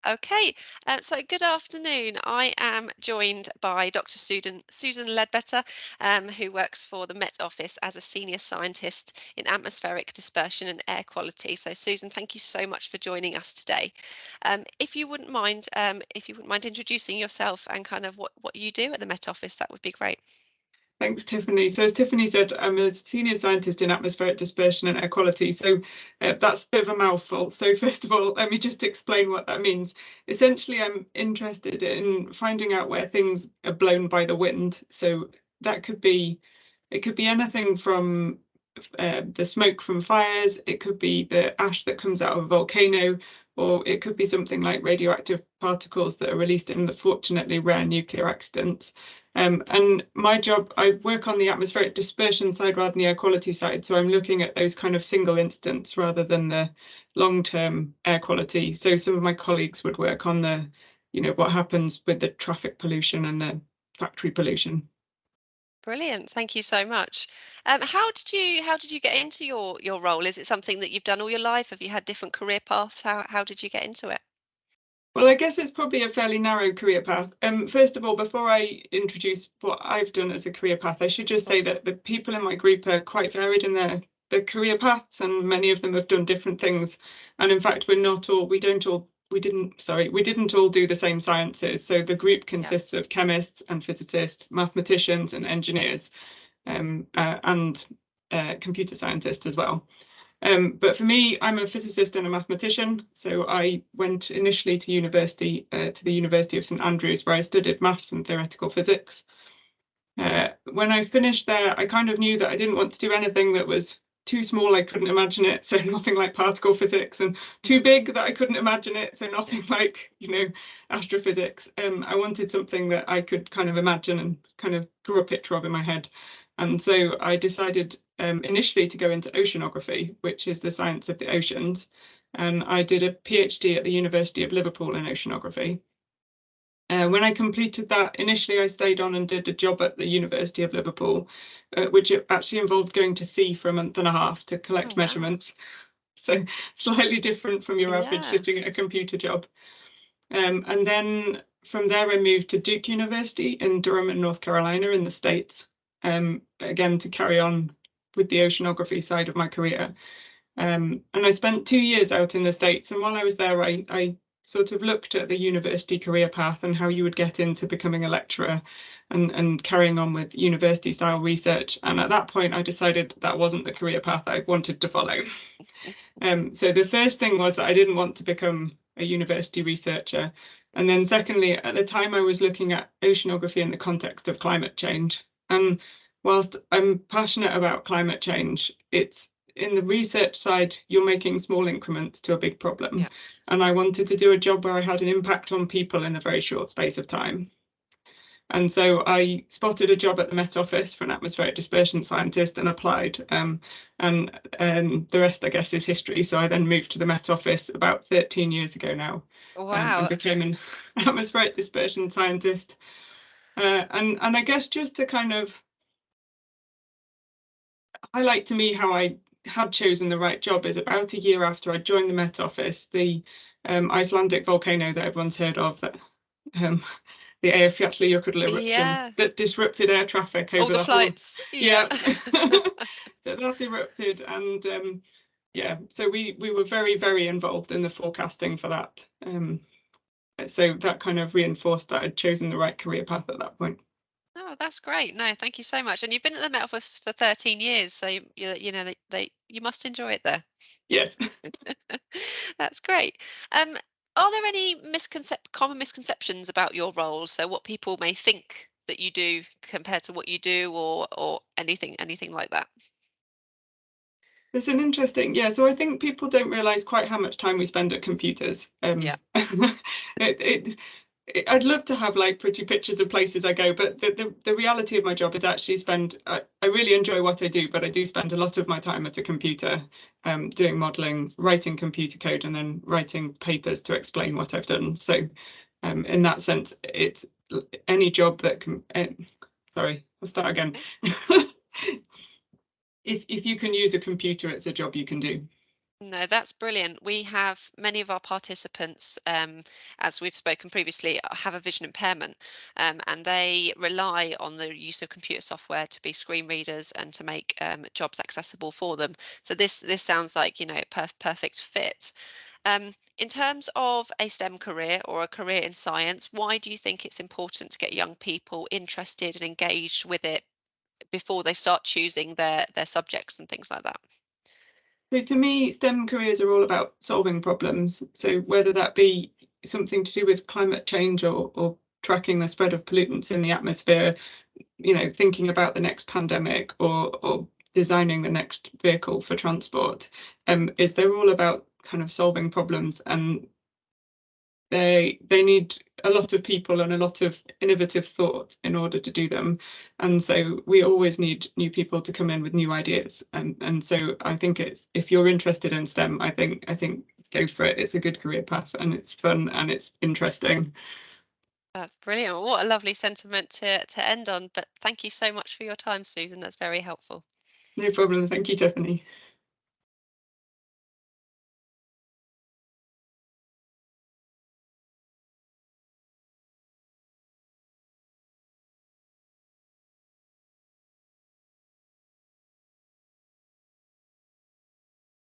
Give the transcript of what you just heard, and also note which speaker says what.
Speaker 1: Okay, so good afternoon. I am joined by Dr. Susan Leadbetter, who works for the Met Office as a senior scientist in atmospheric dispersion and air quality. So, Susan, thank you so much for joining us today. If you wouldn't mind introducing yourself and kind of what you do at the Met Office, that would be great.
Speaker 2: Thanks, Tiffany. So as Tiffany said, I'm a senior scientist in atmospheric dispersion and air quality. So that's a bit of a mouthful. So first of all, let me just explain what that means. Essentially, I'm interested in finding out where things are blown by the wind. So that could be, it could be anything from the smoke from fires, it could be the ash that comes out of a volcano, or it could be something like radioactive particles that are released in the fortunately rare nuclear accidents. And my job, I work on the atmospheric dispersion side rather than the air quality side. So I'm looking at those kind of single instance rather than the long-term air quality. So some of my colleagues would work on the, what happens with the traffic pollution and the factory pollution.
Speaker 1: Brilliant. Thank you so much. How did you get into your role? Is it something that you've done all your life? Have you had different career paths? How did you get into it?
Speaker 2: Well, I guess it's probably a fairly narrow career path. First of all, before I introduce what I've done as a career path, I should just
Speaker 1: Of
Speaker 2: say
Speaker 1: course.
Speaker 2: that the people in my group are quite varied in their career paths, and many of them have done different things. And in fact, we didn't all do the same sciences. So the group
Speaker 1: Yeah.
Speaker 2: consists of chemists and physicists, mathematicians and engineers, and computer scientists as well. But for me, I'm a physicist and a mathematician. So I went initially to university, to the University of St Andrews, where I studied maths and theoretical physics. When I finished there, I kind of knew that I didn't want to do anything that was too small, I couldn't imagine it. So nothing like particle physics, and too big that I couldn't imagine it. So nothing like, astrophysics. I wanted something that I could kind of imagine and kind of draw a picture of in my head. And so I decided initially to go into oceanography, which is the science of the oceans. And I did a PhD at the University of Liverpool in oceanography. When I completed that, initially I stayed on and did a job at the University of Liverpool, which actually involved going to sea for a month and a half to
Speaker 1: Oh,
Speaker 2: collect
Speaker 1: wow.
Speaker 2: measurements. So slightly different from your average
Speaker 1: Yeah.
Speaker 2: sitting at a computer job. And then from there, I moved to Duke University in Durham in North Carolina in the States, again, to carry on with the oceanography side of my career. And I spent 2 years out in the States. And while I was there, I sort of looked at the university career path and how you would get into becoming a lecturer and carrying on with university style research. And at that point, I decided that wasn't the career path I wanted to follow. So the first thing was that I didn't want to become a university researcher. And then secondly, at the time I was looking at oceanography in the context of climate change. And whilst I'm passionate about climate change, it's in the research side, you're making small increments to a big problem.
Speaker 1: Yeah.
Speaker 2: And I wanted to do a job where I had an impact on people in a very short space of time. And so I spotted a job at the Met Office for an atmospheric dispersion scientist and applied. And the rest, I guess, is history. So I then moved to the Met Office about 13 years ago now, and
Speaker 1: Wow.
Speaker 2: became an atmospheric dispersion scientist. And I guess just to kind of highlight to me how I had chosen the right job is about a year after I joined the Met Office, the Icelandic volcano that everyone's heard of, that um, the Eyjafjallajökull eruption
Speaker 1: Yeah.
Speaker 2: that disrupted air traffic
Speaker 1: All
Speaker 2: over
Speaker 1: the
Speaker 2: the whole.
Speaker 1: flights. Yeah.
Speaker 2: Yeah. So that erupted, and yeah, so we were very, very involved in the forecasting for that. So that kind of reinforced that I'd chosen the right career path at that point.
Speaker 1: Oh, that's great. No, thank you so much. And you've been at the Met Office for 13 years, so you must enjoy it there.
Speaker 2: Yes.
Speaker 1: That's great. Um, are there any common misconceptions about your role? So what people may think that you do compared to what you do, or anything like that?
Speaker 2: It's an interesting, yeah. So I think people don't realize quite how much time we spend at computers.
Speaker 1: Yeah.
Speaker 2: It, I'd love to have like pretty pictures of places I go, but the reality of my job is actually I really enjoy what I do, but I do spend a lot of my time at a computer, doing modeling, writing computer code, and then writing papers to explain what I've done. So, in that sense, it's any job that can. Sorry, I'll start again. If you can use a computer, it's a job you can do.
Speaker 1: No, that's brilliant. We have many of our participants, as we've spoken previously, have a vision impairment, and they rely on the use of computer software to be screen readers and to make jobs accessible for them. So this sounds like, perfect fit. In terms of a STEM career or a career in science, why do you think it's important to get young people interested and engaged with it before they start choosing their subjects and things like that?
Speaker 2: So to me, STEM careers are all about solving problems. So whether that be something to do with climate change or tracking the spread of pollutants in the atmosphere, thinking about the next pandemic or designing the next vehicle for transport, is they're all about kind of solving problems, and they need a lot of people and a lot of innovative thought in order to do them. And so we always need new people to come in with new ideas. And so I think it's, if you're interested in STEM, I think go for it. It's a good career path and it's fun and it's interesting.
Speaker 1: That's brilliant. Well, what a lovely sentiment to end on. But thank you so much for your time, Susan. That's very helpful.
Speaker 2: No problem. Thank you, Tiffany.